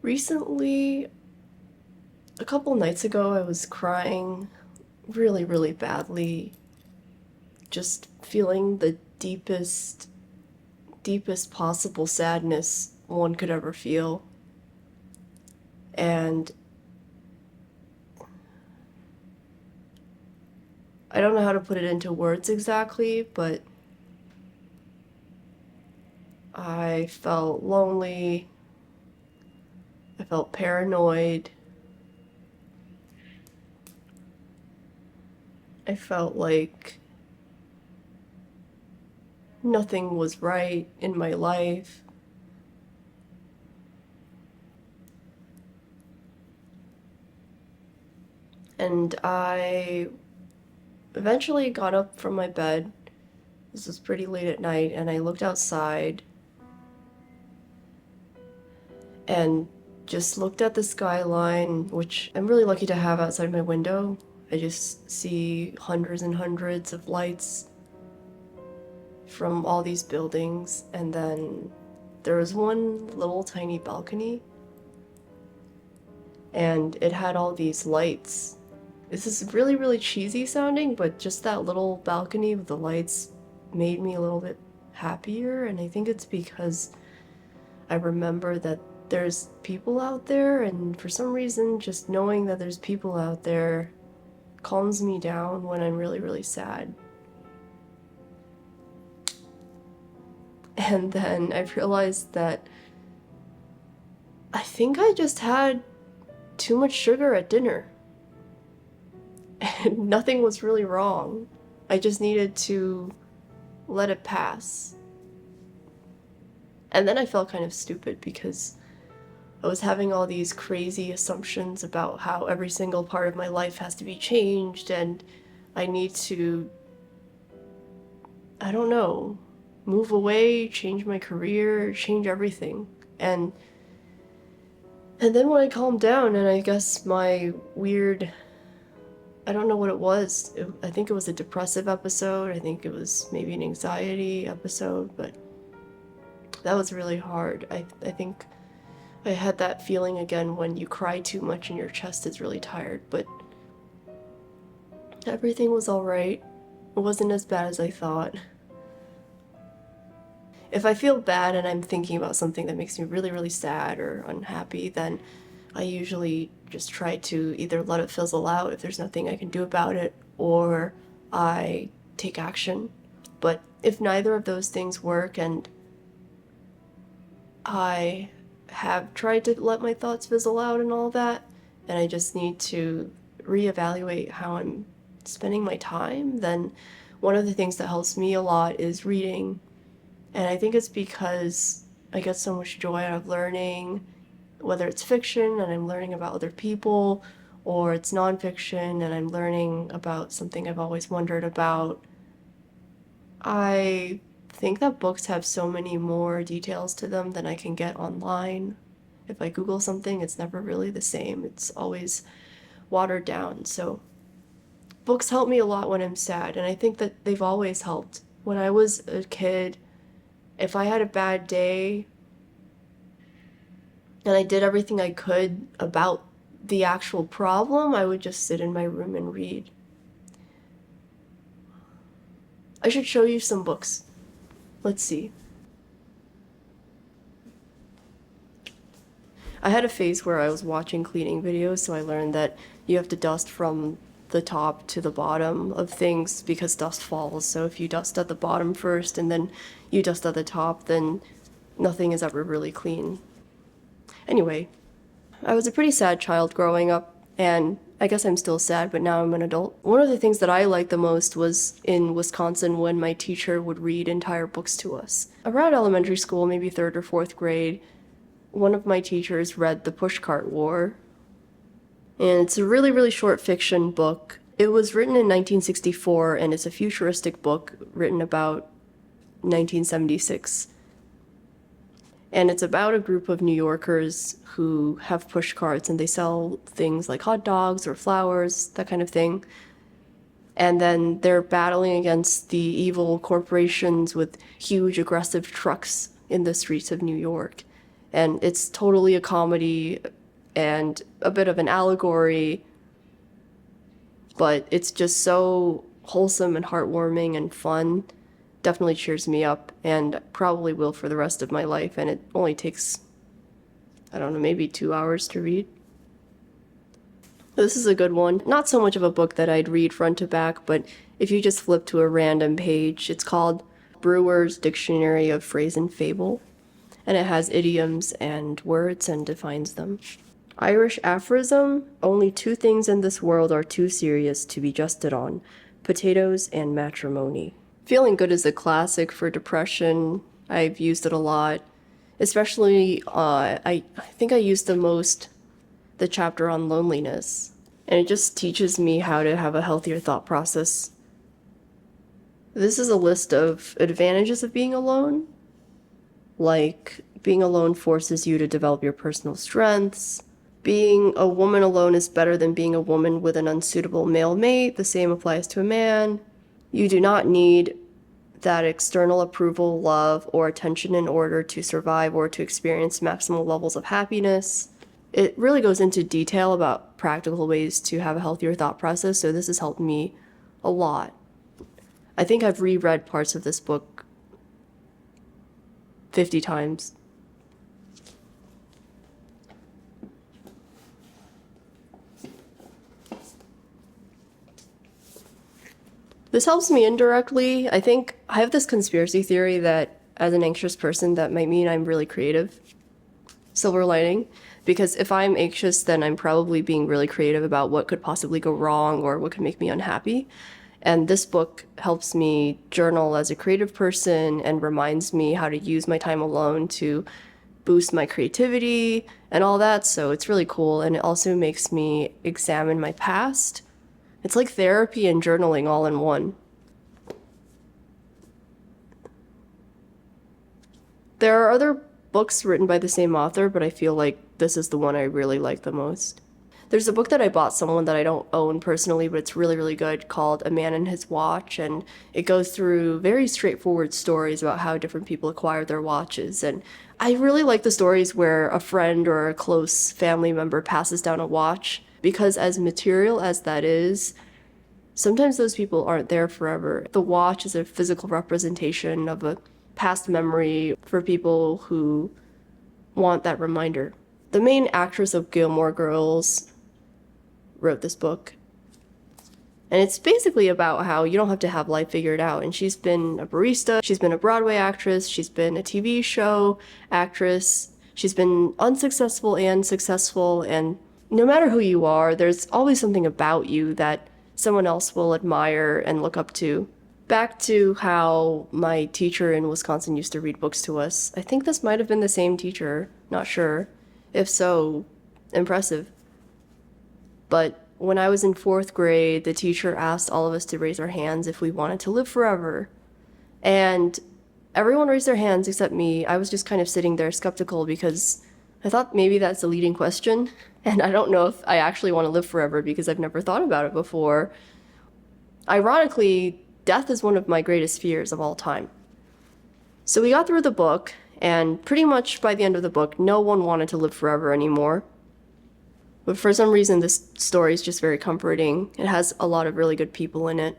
Recently, a couple nights ago, I was crying really, really badly, just feeling the deepest possible sadness one could ever feel. And I don't know how to put it into words exactly, but I felt lonely, I felt paranoid, I felt like nothing was right in my life. And I eventually got up from my bed. This was pretty late at night, and I looked outside and just looked at the skyline, which I'm really lucky to have outside my window. I just see hundreds and hundreds of lights from all these buildings, and then there was one little tiny balcony, and it had all these lights. This is really, really cheesy sounding, but just that little balcony with the lights made me a little bit happier, and I think it's because I remember that there's people out there, and for some reason, just knowing that there's people out there calms me down when I'm really, really sad. And then I realized that I think I just had too much sugar at dinner. And nothing was really wrong. I just needed to let it pass. And then I felt kind of stupid because I was having all these crazy assumptions about how every single part of my life has to be changed, and I need to, I don't know, move away, change my career, change everything. And then when I calmed down, and I guess my weird, I don't know what it was. I think it was a depressive episode. I think it was maybe an anxiety episode, but that was really hard. I think I had that feeling again when you cry too much and your chest is really tired, but everything was alright. It wasn't as bad as I thought. If I feel bad and I'm thinking about something that makes me really, really sad or unhappy, then I usually just try to either let it fizzle out if there's nothing I can do about it, or I take action. But if neither of those things work, and I have tried to let my thoughts fizzle out and all that, and I just need to reevaluate how I'm spending my time, then one of the things that helps me a lot is reading. And I think it's because I get so much joy out of learning, whether it's fiction and I'm learning about other people, or it's nonfiction and I'm learning about something I've always wondered about. I think that books have so many more details to them than I can get online. If I Google something, it's never really the same. It's always watered down. So books help me a lot when I'm sad, and I think that they've always helped. When I was a kid, if I had a bad day and I did everything I could about the actual problem, I would just sit in my room and read. I should show you some books. Let's see. I had a phase where I was watching cleaning videos, so I learned that you have to dust from the top to the bottom of things because dust falls. So if you dust at the bottom first and then you dust at the top, then nothing is ever really clean. Anyway, I was a pretty sad child growing up, and I guess I'm still sad, but now I'm an adult. One of the things that I liked the most was in Wisconsin when my teacher would read entire books to us. Around elementary school, maybe third or fourth grade, one of my teachers read The Pushcart War, and it's a really, really short fiction book. It was written in 1964, and it's a futuristic book written about 1976. And it's about a group of New Yorkers who have push carts, and they sell things like hot dogs or flowers, that kind of thing. And then they're battling against the evil corporations with huge aggressive trucks in the streets of New York. And it's totally a comedy and a bit of an allegory, but it's just so wholesome and heartwarming and fun. Definitely cheers me up, and probably will for the rest of my life. And it only takes, I don't know, maybe 2 hours to read. This is a good one. Not so much of a book that I'd read front to back, but if you just flip to a random page, it's called Brewer's Dictionary of Phrase and Fable, and it has idioms and words and defines them. Irish aphorism: only two things in this world are too serious to be jested on, potatoes and matrimony. Feeling Good is a classic for depression. I've used it a lot, especially I think I used the chapter on loneliness, and it just teaches me how to have a healthier thought process. This is a list of advantages of being alone, like being alone forces you to develop your personal strengths. Being a woman alone is better than being a woman with an unsuitable male mate. The same applies to a man. You do not need that external approval, love, or attention in order to survive or to experience maximal levels of happiness. It really goes into detail about practical ways to have a healthier thought process, so this has helped me a lot. I think I've reread parts of this book 50 times. This helps me indirectly. I think I have this conspiracy theory that as an anxious person, that might mean I'm really creative. Silver lining. Because if I'm anxious, then I'm probably being really creative about what could possibly go wrong or what could make me unhappy. And this book helps me journal as a creative person and reminds me how to use my time alone to boost my creativity and all that. So it's really cool. And it also makes me examine my past. It's like therapy and journaling all in one. There are other books written by the same author, but I feel like this is the one I really like the most. There's a book that I bought someone that I don't own personally, but it's really, really good, called A Man and His Watch, and it goes through very straightforward stories about how different people acquire their watches. And I really like the stories where a friend or a close family member passes down a watch, because as material as that is, sometimes those people aren't there forever. The watch is a physical representation of a past memory for people who want that reminder. The main actress of Gilmore Girls wrote this book. And it's basically about how you don't have to have life figured out. And she's been a barista, she's been a Broadway actress, she's been a TV show actress, she's been unsuccessful and successful, and no matter who you are, there's always something about you that someone else will admire and look up to. Back to how my teacher in Wisconsin used to read books to us. I think this might have been the same teacher, not sure. If so, impressive. But when I was in 4th grade, the teacher asked all of us to raise our hands if we wanted to live forever. And everyone raised their hands except me. I was just kind of sitting there skeptical because I thought maybe that's a leading question. And I don't know if I actually want to live forever because I've never thought about it before. Ironically, death is one of my greatest fears of all time. So we got through the book, and pretty much by the end of the book, no one wanted to live forever anymore. But for some reason, this story is just very comforting. It has a lot of really good people in it.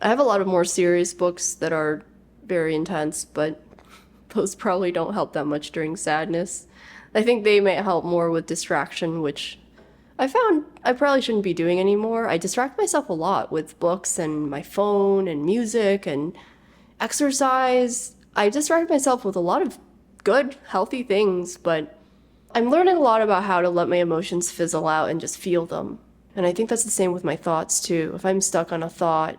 I have a lot of more serious books that are very intense, but those probably don't help that much during sadness. I think they may help more with distraction, which I found I probably shouldn't be doing anymore. I distract myself a lot with books and my phone and music and exercise. I distract myself with a lot of good, healthy things, but I'm learning a lot about how to let my emotions fizzle out and just feel them. And I think that's the same with my thoughts too. If I'm stuck on a thought,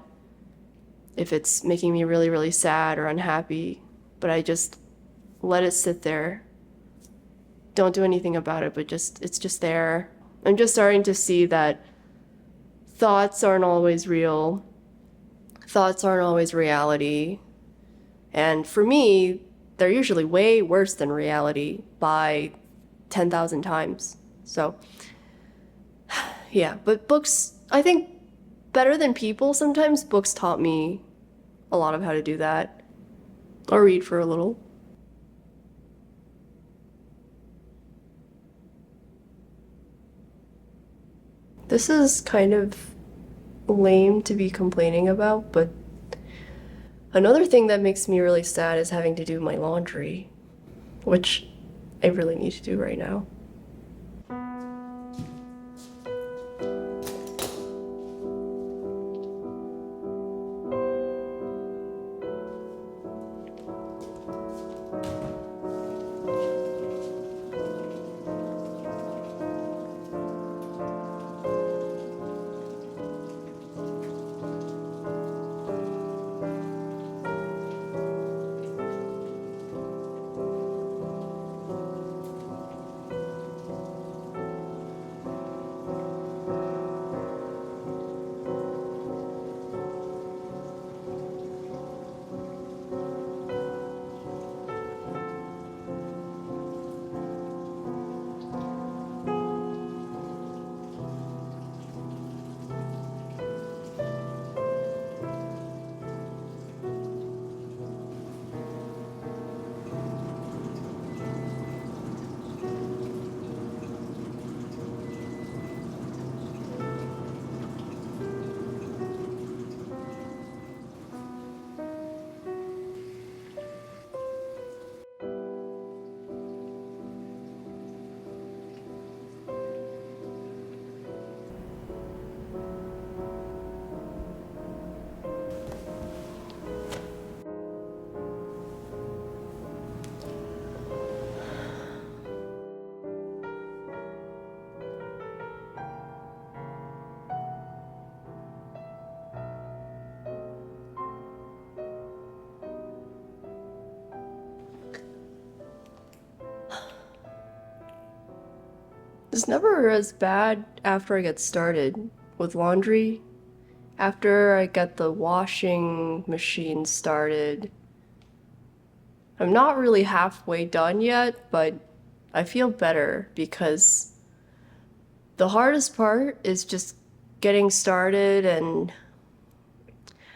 if it's making me really, really sad or unhappy, but I just let it sit there. Don't do anything about it, but it's just there. I'm just starting to see that thoughts aren't always real. Thoughts aren't always reality. And for me, they're usually way worse than reality by 10,000 times. So, yeah, but books, I think better than people, sometimes books taught me a lot of how to do that. I'll read for a little. This is kind of lame to be complaining about, but another thing that makes me really sad is having to do my laundry, which I really need to do right now. It's never as bad after I get started with laundry. After I get the washing machine started, I'm not really halfway done yet, but I feel better because the hardest part is just getting started, and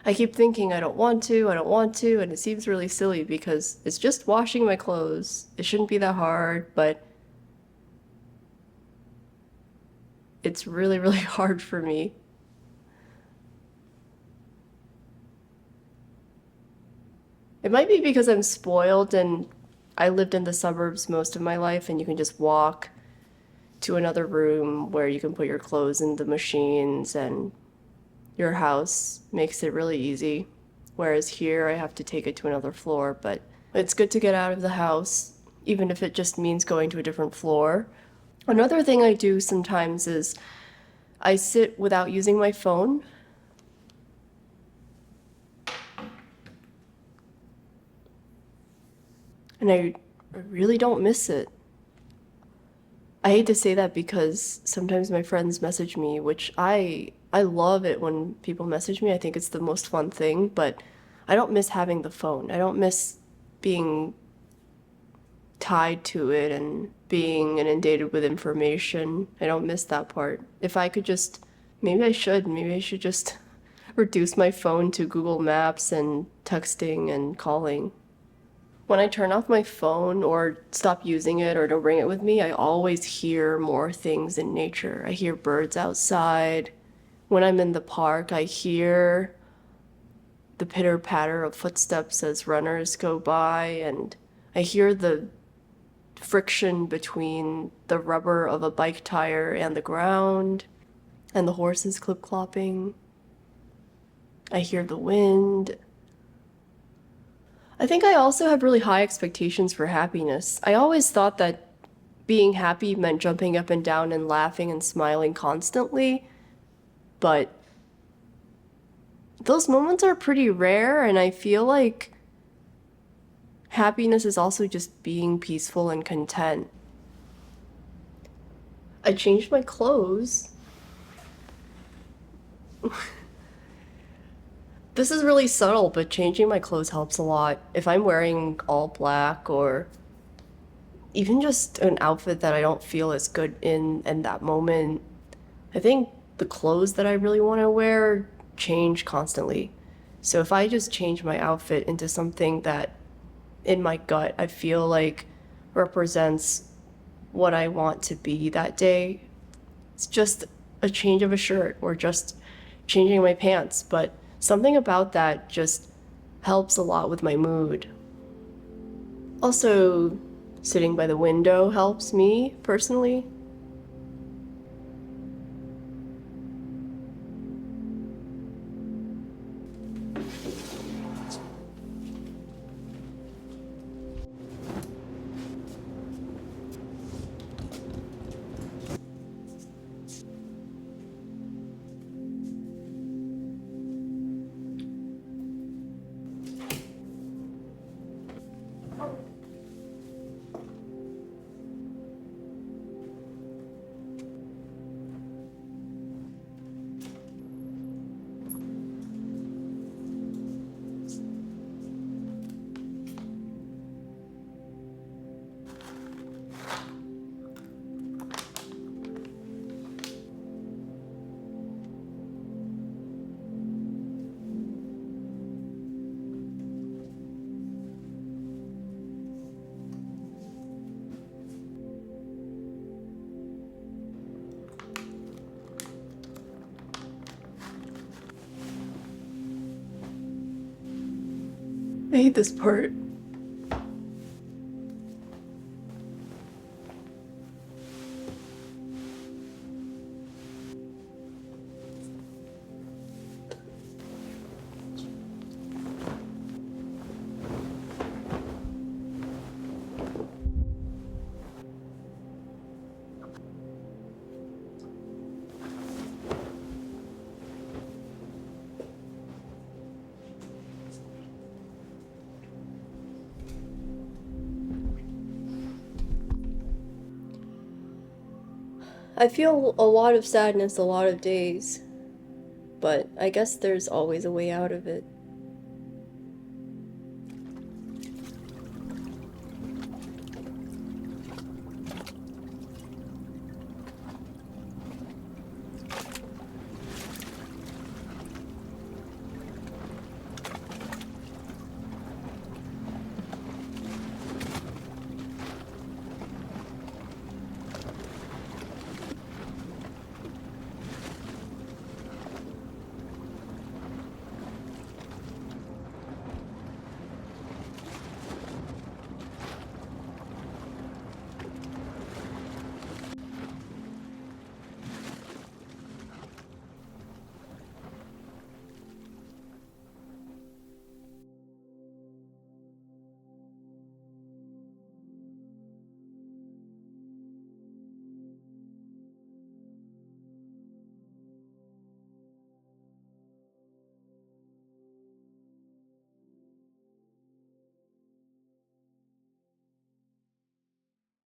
I keep thinking I don't want to, and it seems really silly because it's just washing my clothes. It shouldn't be that hard, but it's really, really hard for me. It might be because I'm spoiled and I lived in the suburbs most of my life, and you can just walk to another room where you can put your clothes in the machines, and your house makes it really easy. Whereas here, I have to take it to another floor, but it's good to get out of the house, even if it just means going to a different floor. Another thing I do sometimes is I sit without using my phone. And I really don't miss it. I hate to say that because sometimes my friends message me, which I love it when people message me. I think it's the most fun thing, but I don't miss having the phone. I don't miss being tied to it and being inundated with information. I don't miss that part. If I could just, maybe I should just reduce my phone to Google Maps and texting and calling. When I turn off my phone or stop using it or don't bring it with me, I always hear more things in nature. I hear birds outside. When I'm in the park, I hear the pitter patter of footsteps as runners go by, and I hear the friction between the rubber of a bike tire and the ground, and the horses clip-clopping. I hear the wind. I think I also have really high expectations for happiness. I always thought that being happy meant jumping up and down and laughing and smiling constantly, but those moments are pretty rare, and I feel like happiness is also just being peaceful and content. I changed my clothes. This is really subtle, but changing my clothes helps a lot. If I'm wearing all black or even just an outfit that I don't feel as good in that moment, I think the clothes that I really want to wear change constantly. So if I just change my outfit into something that in my gut I feel like represents what I want to be that day, it's just a change of a shirt or just changing my pants, but something about that just helps a lot with my mood. Also, sitting by the window helps me personally. I hate this part. I feel a lot of sadness a lot of days, but I guess there's always a way out of it.